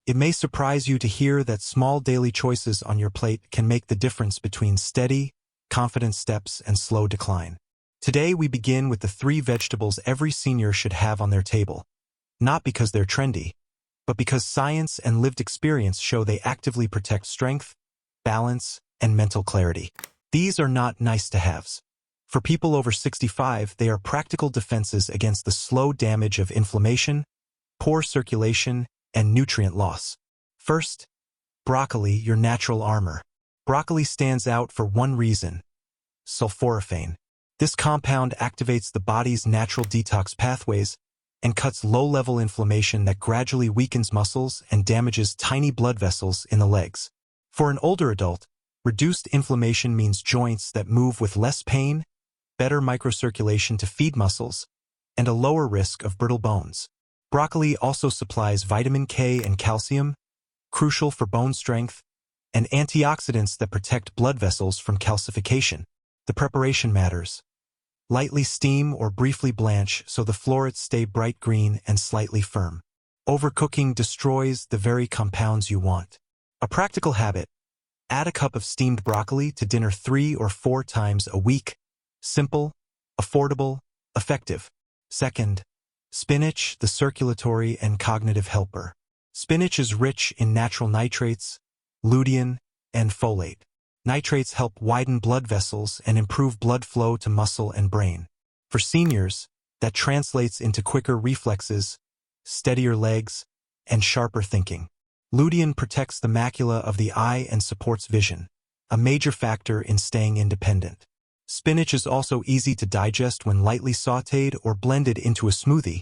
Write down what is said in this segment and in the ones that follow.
It may surprise you to hear that small daily choices on your plate can make the difference between steady, confident steps and slow decline. Today we begin with the 3 vegetables every senior should have on their table, not because they're trendy, but because science and lived experience show they actively protect strength, balance, and mental clarity. These are not nice-to-haves. For people over 65, they are practical defenses against the slow damage of inflammation, poor circulation, and nutrient loss. First, broccoli, your natural armor. Broccoli stands out for one reason: sulforaphane. This compound activates the body's natural detox pathways and cuts low-level inflammation that gradually weakens muscles and damages tiny blood vessels in the legs. For an older adult, reduced inflammation means joints that move with less pain, better microcirculation to feed muscles, and a lower risk of brittle bones. Broccoli also supplies vitamin K and calcium, crucial for bone strength, and antioxidants that protect blood vessels from calcification. The preparation matters. Lightly steam or briefly blanch so the florets stay bright green and slightly firm. Overcooking destroys the very compounds you want. A practical habit: add a cup of steamed broccoli to dinner 3 or 4 times a week. Simple, affordable, effective. Second, spinach, the circulatory and cognitive helper. Spinach is rich in natural nitrates, lutein, and folate. Nitrates help widen blood vessels and improve blood flow to muscle and brain. For seniors, that translates into quicker reflexes, steadier legs, and sharper thinking. Lutein protects the macula of the eye and supports vision, a major factor in staying independent. Spinach is also easy to digest when lightly sautéed or blended into a smoothie.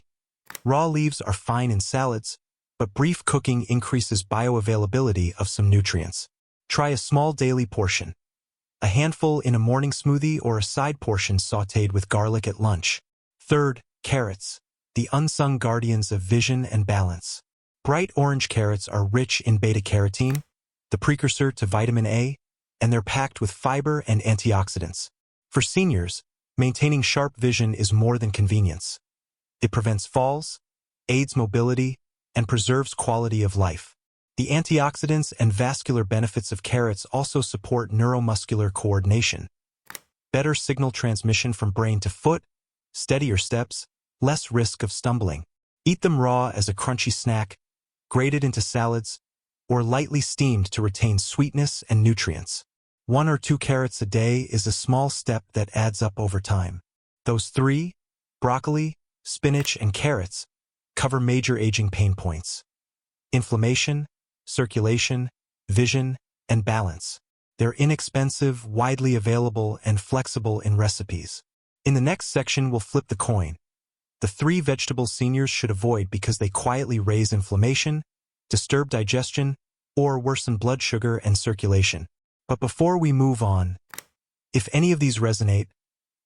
Raw leaves are fine in salads, but brief cooking increases bioavailability of some nutrients. Try a small daily portion, a handful in a morning smoothie or a side portion sautéed with garlic at lunch. Third, carrots, the unsung guardians of vision and balance. Bright orange carrots are rich in beta-carotene, the precursor to vitamin A, and they're packed with fiber and antioxidants. For seniors, maintaining sharp vision is more than convenience. It prevents falls, aids mobility, and preserves quality of life. The antioxidants and vascular benefits of carrots also support neuromuscular coordination. Better signal transmission from brain to foot, steadier steps, less risk of stumbling. Eat them raw as a crunchy snack, grated into salads, or lightly steamed to retain sweetness and nutrients. 1 or 2 carrots a day is a small step that adds up over time. Those 3, broccoli, spinach, and carrots, cover major aging pain points: inflammation, circulation, vision, and balance. They're inexpensive, widely available, and flexible in recipes. In the next section, we'll flip the coin. The 3 vegetables seniors should avoid because they quietly raise inflammation, disturb digestion, or worsen blood sugar and circulation. But before we move on, if any of these resonate,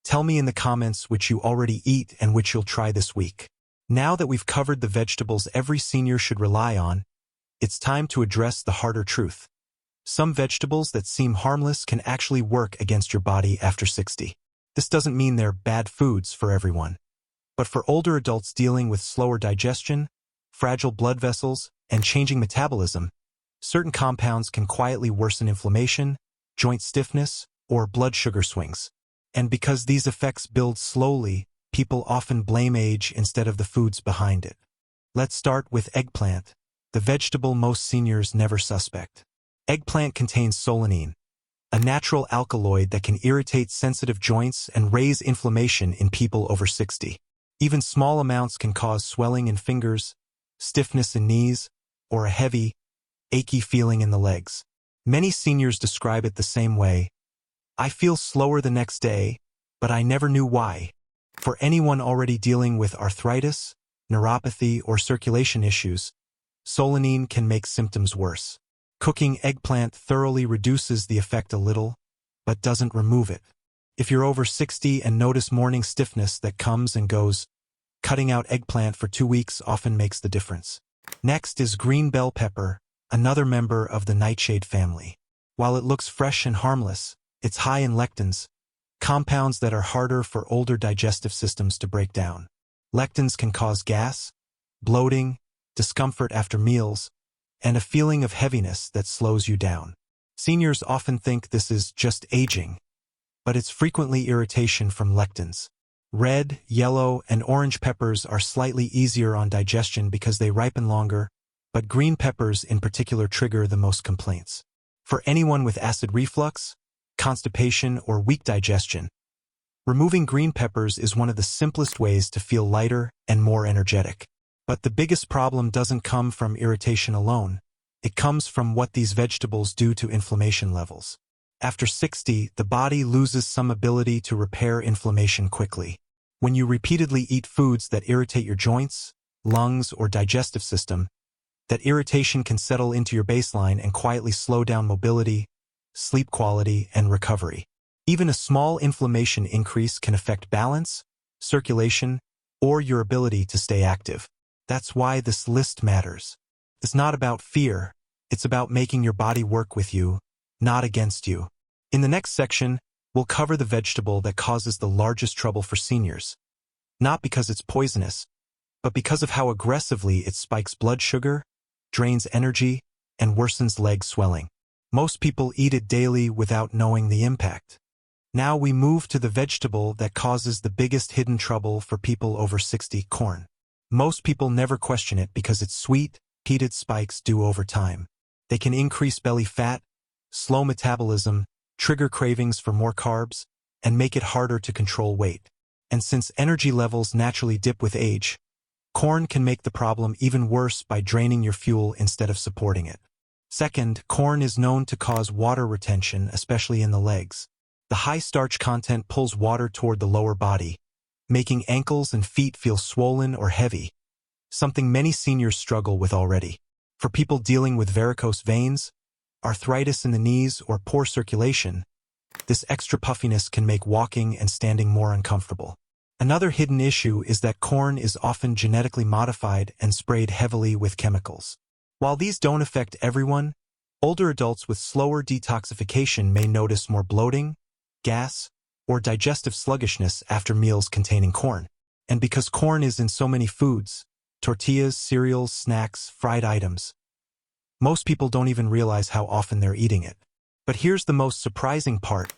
tell me in the comments which you already eat and which you'll try this week. Now that we've covered the vegetables every senior should rely on, it's time to address the harder truth. Some vegetables that seem harmless can actually work against your body after 60. This doesn't mean they're bad foods for everyone. But for older adults dealing with slower digestion, fragile blood vessels, and changing metabolism, certain compounds can quietly worsen inflammation, joint stiffness, or blood sugar swings. And because these effects build slowly, people often blame age instead of the foods behind it. Let's start with eggplant, the vegetable most seniors never suspect. Eggplant contains solanine, a natural alkaloid that can irritate sensitive joints and raise inflammation in people over 60. Even small amounts can cause swelling in fingers, stiffness in knees, or a heavy, achy feeling in the legs. Many seniors describe it the same way: "I feel slower the next day, but I never knew why." For anyone already dealing with arthritis, neuropathy, or circulation issues, solanine can make symptoms worse. Cooking eggplant thoroughly reduces the effect a little, but doesn't remove it. If you're over 60 and notice morning stiffness that comes and goes, cutting out eggplant for 2 weeks often makes the difference. Next is green bell pepper, another member of the nightshade family. While it looks fresh and harmless, it's high in lectins, compounds that are harder for older digestive systems to break down. Lectins can cause gas, bloating, discomfort after meals, and a feeling of heaviness that slows you down. Seniors often think this is just aging, but it's frequently irritation from lectins. Red, yellow, and orange peppers are slightly easier on digestion because they ripen longer, but green peppers in particular trigger the most complaints. For anyone with acid reflux, constipation, or weak digestion, removing green peppers is one of the simplest ways to feel lighter and more energetic. But the biggest problem doesn't come from irritation alone. It comes from what these vegetables do to inflammation levels. After 60, the body loses some ability to repair inflammation quickly. When you repeatedly eat foods that irritate your joints, lungs, or digestive system, that irritation can settle into your baseline and quietly slow down mobility, sleep quality, and recovery. Even a small inflammation increase can affect balance, circulation, or your ability to stay active. That's why this list matters. It's not about fear, it's about making your body work with you, not against you. In the next section, we'll cover the vegetable that causes the largest trouble for seniors. Not because it's poisonous, but because of how aggressively it spikes blood sugar, drains energy, and worsens leg swelling. Most people eat it daily without knowing the impact. Now we move to the vegetable that causes the biggest hidden trouble for people over 60, corn. Most people never question it because its sweet, repeated spikes do over time. They can increase belly fat, slow metabolism, trigger cravings for more carbs, and make it harder to control weight. And since energy levels naturally dip with age, corn can make the problem even worse by draining your fuel instead of supporting it. Second, corn is known to cause water retention, especially in the legs. The high starch content pulls water toward the lower body, making ankles and feet feel swollen or heavy, something many seniors struggle with already. For people dealing with varicose veins, arthritis in the knees, or poor circulation, this extra puffiness can make walking and standing more uncomfortable. Another hidden issue is that corn is often genetically modified and sprayed heavily with chemicals. While these don't affect everyone, older adults with slower detoxification may notice more bloating, gas, or digestive sluggishness after meals containing corn. And because corn is in so many foods, tortillas, cereals, snacks, fried items, most people don't even realize how often they're eating it. But here's the most surprising part.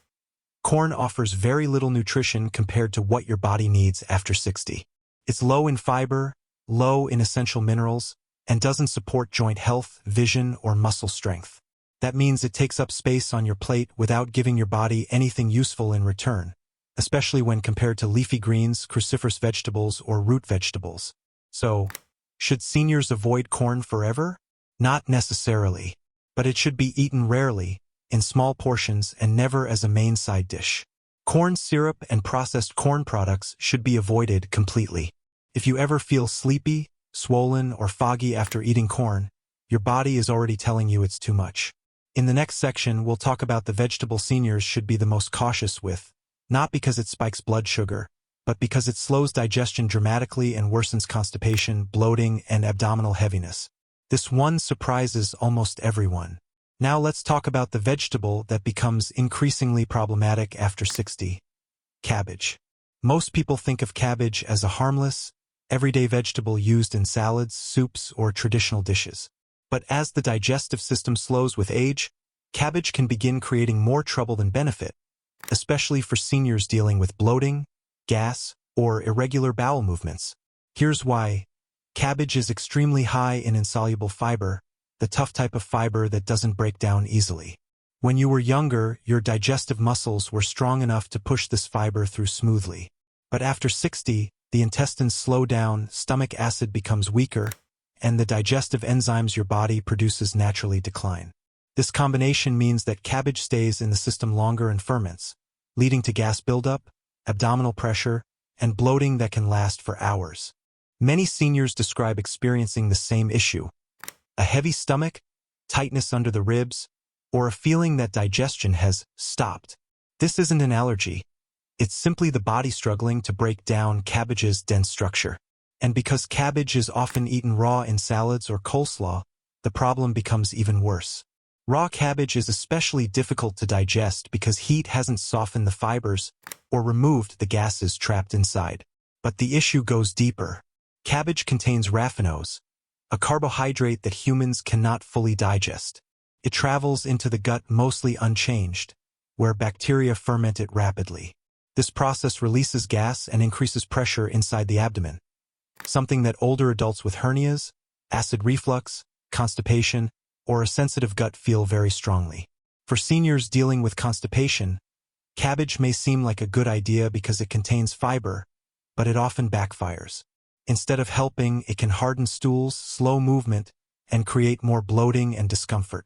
Corn offers very little nutrition compared to what your body needs after 60. It's low in fiber, low in essential minerals, and doesn't support joint health, vision, or muscle strength. That means it takes up space on your plate without giving your body anything useful in return, especially when compared to leafy greens, cruciferous vegetables, or root vegetables. So, should seniors avoid corn forever? Not necessarily, but it should be eaten rarely, in small portions, and never as a main side dish. Corn syrup and processed corn products should be avoided completely. If you ever feel sleepy, swollen, or foggy after eating corn, your body is already telling you it's too much. In the next section, we'll talk about the vegetable seniors should be the most cautious with, not because it spikes blood sugar, but because it slows digestion dramatically and worsens constipation, bloating, and abdominal heaviness. This one surprises almost everyone. Now let's talk about the vegetable that becomes increasingly problematic after 60. Cabbage. Most people think of cabbage as a harmless, everyday vegetable used in salads, soups, or traditional dishes. But as the digestive system slows with age, cabbage can begin creating more trouble than benefit, especially for seniors dealing with bloating, gas, or irregular bowel movements. Here's why. Cabbage is extremely high in insoluble fiber, the tough type of fiber that doesn't break down easily. When you were younger, your digestive muscles were strong enough to push this fiber through smoothly. But after 60, the intestines slow down, stomach acid becomes weaker, and the digestive enzymes your body produces naturally decline. This combination means that cabbage stays in the system longer and ferments, leading to gas buildup, abdominal pressure, and bloating that can last for hours. Many seniors describe experiencing the same issue: a heavy stomach, tightness under the ribs, or a feeling that digestion has stopped. This isn't an allergy. It's simply the body struggling to break down cabbage's dense structure. And because cabbage is often eaten raw in salads or coleslaw, the problem becomes even worse. Raw cabbage is especially difficult to digest because heat hasn't softened the fibers or removed the gases trapped inside. But the issue goes deeper. Cabbage contains raffinose, a carbohydrate that humans cannot fully digest. It travels into the gut mostly unchanged, where bacteria ferment it rapidly. This process releases gas and increases pressure inside the abdomen, something that older adults with hernias, acid reflux, constipation, or a sensitive gut feel very strongly. For seniors dealing with constipation, cabbage may seem like a good idea because it contains fiber, but it often backfires. Instead of helping, it can harden stools, slow movement, and create more bloating and discomfort.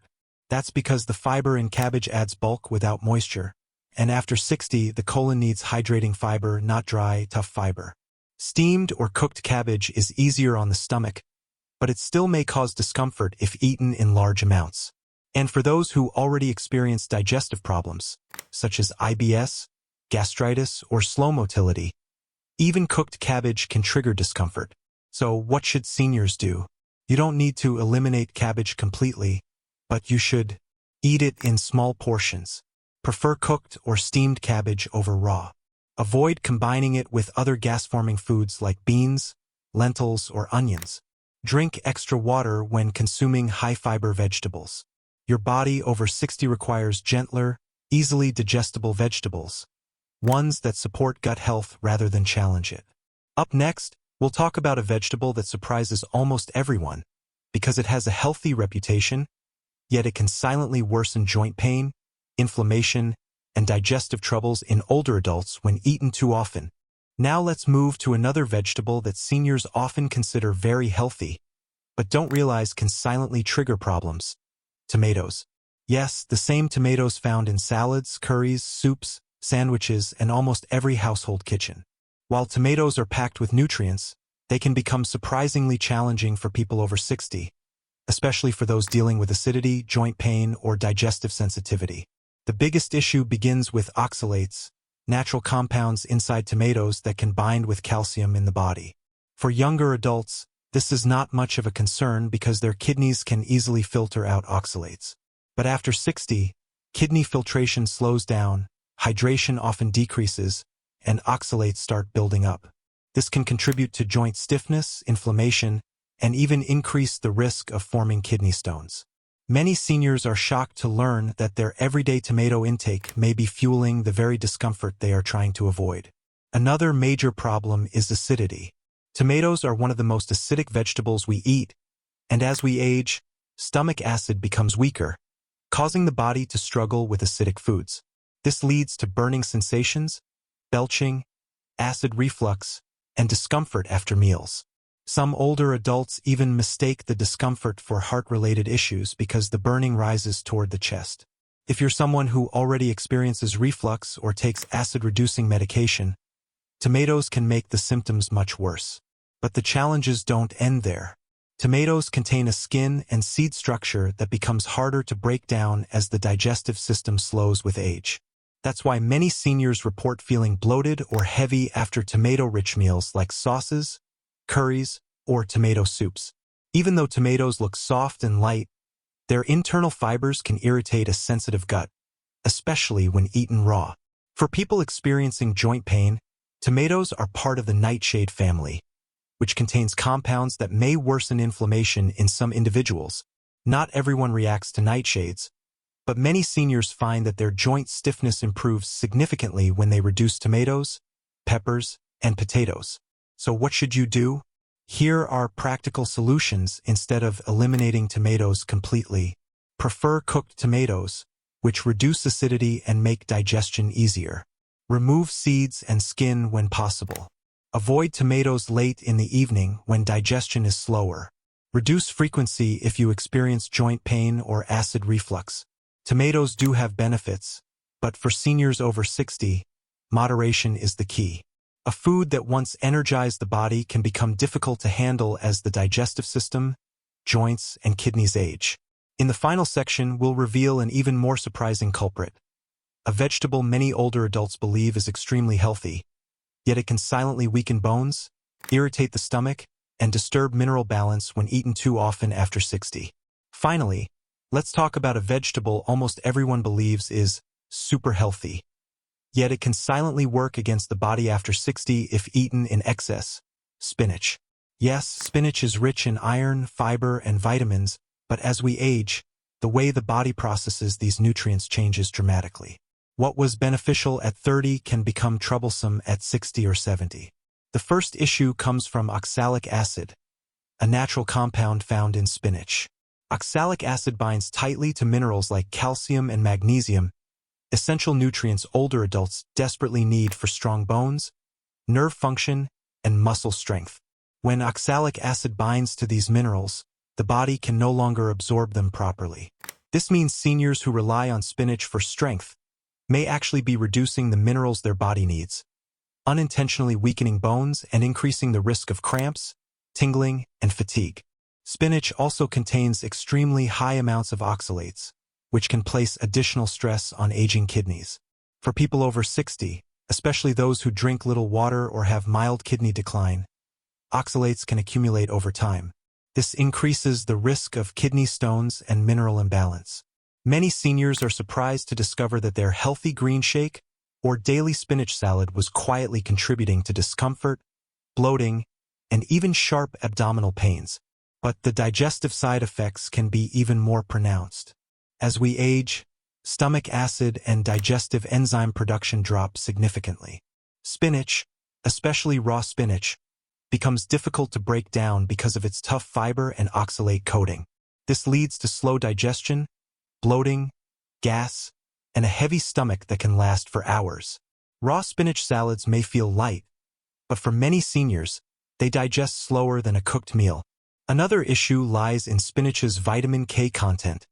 That's because the fiber in cabbage adds bulk without moisture, and after 60, the colon needs hydrating fiber, not dry, tough fiber. Steamed or cooked cabbage is easier on the stomach, but it still may cause discomfort if eaten in large amounts. And for those who already experience digestive problems, such as IBS, gastritis, or slow motility, even cooked cabbage can trigger discomfort. So what should seniors do? You don't need to eliminate cabbage completely, but you should eat it in small portions. Prefer cooked or steamed cabbage over raw. Avoid combining it with other gas-forming foods like beans, lentils, or onions. Drink extra water when consuming high-fiber vegetables. Your body over 60 requires gentler, easily digestible vegetables, ones that support gut health rather than challenge it. Up next, we'll talk about a vegetable that surprises almost everyone because it has a healthy reputation, yet it can silently worsen joint pain, inflammation, and digestive troubles in older adults when eaten too often. Now let's move to another vegetable that seniors often consider very healthy, but don't realize can silently trigger problems. Tomatoes. Yes, the same tomatoes found in salads, curries, soups, sandwiches, and almost every household kitchen. While tomatoes are packed with nutrients, they can become surprisingly challenging for people over 60, especially for those dealing with acidity, joint pain, or digestive sensitivity. The biggest issue begins with oxalates, natural compounds inside tomatoes that can bind with calcium in the body. For younger adults, this is not much of a concern because their kidneys can easily filter out oxalates. But after 60, kidney filtration slows down, hydration often decreases, and oxalates start building up. This can contribute to joint stiffness, inflammation, and even increase the risk of forming kidney stones. Many seniors are shocked to learn that their everyday tomato intake may be fueling the very discomfort they are trying to avoid. Another major problem is acidity. Tomatoes are one of the most acidic vegetables we eat, and as we age, stomach acid becomes weaker, causing the body to struggle with acidic foods. This leads to burning sensations, belching, acid reflux, and discomfort after meals. Some older adults even mistake the discomfort for heart-related issues because the burning rises toward the chest. If you're someone who already experiences reflux or takes acid-reducing medication, tomatoes can make the symptoms much worse. But the challenges don't end there. Tomatoes contain a skin and seed structure that becomes harder to break down as the digestive system slows with age. That's why many seniors report feeling bloated or heavy after tomato-rich meals like sauces, curries, or tomato soups. Even though tomatoes look soft and light, their internal fibers can irritate a sensitive gut, especially when eaten raw. For people experiencing joint pain, tomatoes are part of the nightshade family, which contains compounds that may worsen inflammation in some individuals. Not everyone reacts to nightshades, but many seniors find that their joint stiffness improves significantly when they reduce tomatoes, peppers, and potatoes. So what should you do? Here are practical solutions instead of eliminating tomatoes completely. Prefer cooked tomatoes, which reduce acidity and make digestion easier. Remove seeds and skin when possible. Avoid tomatoes late in the evening when digestion is slower. Reduce frequency if you experience joint pain or acid reflux. Tomatoes do have benefits, but for seniors over 60, moderation is the key. A food that once energized the body can become difficult to handle as the digestive system, joints, and kidneys age. In the final section, we'll reveal an even more surprising culprit. A vegetable many older adults believe is extremely healthy, yet it can silently weaken bones, irritate the stomach, and disturb mineral balance when eaten too often after 60. Finally, let's talk about a vegetable almost everyone believes is super healthy, yet it can silently work against the body after 60 if eaten in excess: spinach. Yes, spinach is rich in iron, fiber, and vitamins, but as we age, the way the body processes these nutrients changes dramatically. What was beneficial at 30 can become troublesome at 60 or 70. The first issue comes from oxalic acid, a natural compound found in spinach. Oxalic acid binds tightly to minerals like calcium and magnesium, essential nutrients older adults desperately need for strong bones, nerve function, and muscle strength. When oxalic acid binds to these minerals, the body can no longer absorb them properly. This means seniors who rely on spinach for strength may actually be reducing the minerals their body needs, unintentionally weakening bones and increasing the risk of cramps, tingling, and fatigue. Spinach also contains extremely high amounts of oxalates, which can place additional stress on aging kidneys. For people over 60, especially those who drink little water or have mild kidney decline, oxalates can accumulate over time. This increases the risk of kidney stones and mineral imbalance. Many seniors are surprised to discover that their healthy green shake or daily spinach salad was quietly contributing to discomfort, bloating, and even sharp abdominal pains. But the digestive side effects can be even more pronounced. As we age, stomach acid and digestive enzyme production drop significantly. Spinach, especially raw spinach, becomes difficult to break down because of its tough fiber and oxalate coating. This leads to slow digestion, bloating, gas, and a heavy stomach that can last for hours. Raw spinach salads may feel light, but for many seniors, they digest slower than a cooked meal. Another issue lies in spinach's vitamin K content,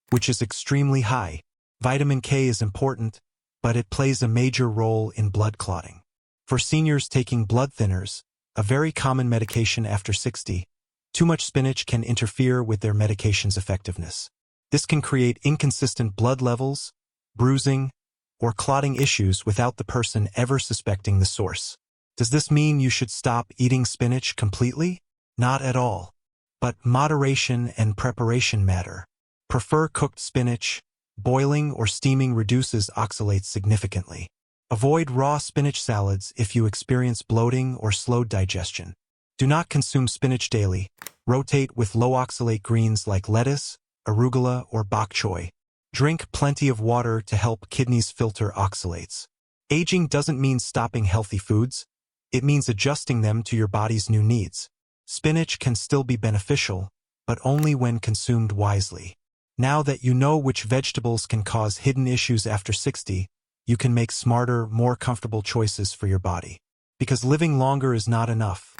which is extremely high. Vitamin K is important, but it plays a major role in blood clotting. For seniors taking blood thinners, a very common medication after 60, too much spinach can interfere with their medication's effectiveness. This can create inconsistent blood levels, bruising, or clotting issues without the person ever suspecting the source. Does this mean you should stop eating spinach completely? Not at all. But moderation and preparation matter. Prefer cooked spinach. Boiling or steaming reduces oxalates significantly. Avoid raw spinach salads if you experience bloating or slowed digestion. Do not consume spinach daily. Rotate with low-oxalate greens like lettuce, arugula, or bok choy. Drink plenty of water to help kidneys filter oxalates. Aging doesn't mean stopping healthy foods. It means adjusting them to your body's new needs. Spinach can still be beneficial, but only when consumed wisely. Now that you know which vegetables can cause hidden issues after 60, you can make smarter, more comfortable choices for your body. Because living longer is not enough.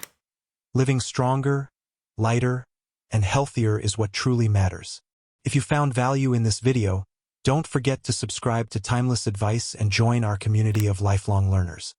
Living stronger, lighter, and healthier is what truly matters. If you found value in this video, don't forget to subscribe to Timeless Advice and join our community of lifelong learners.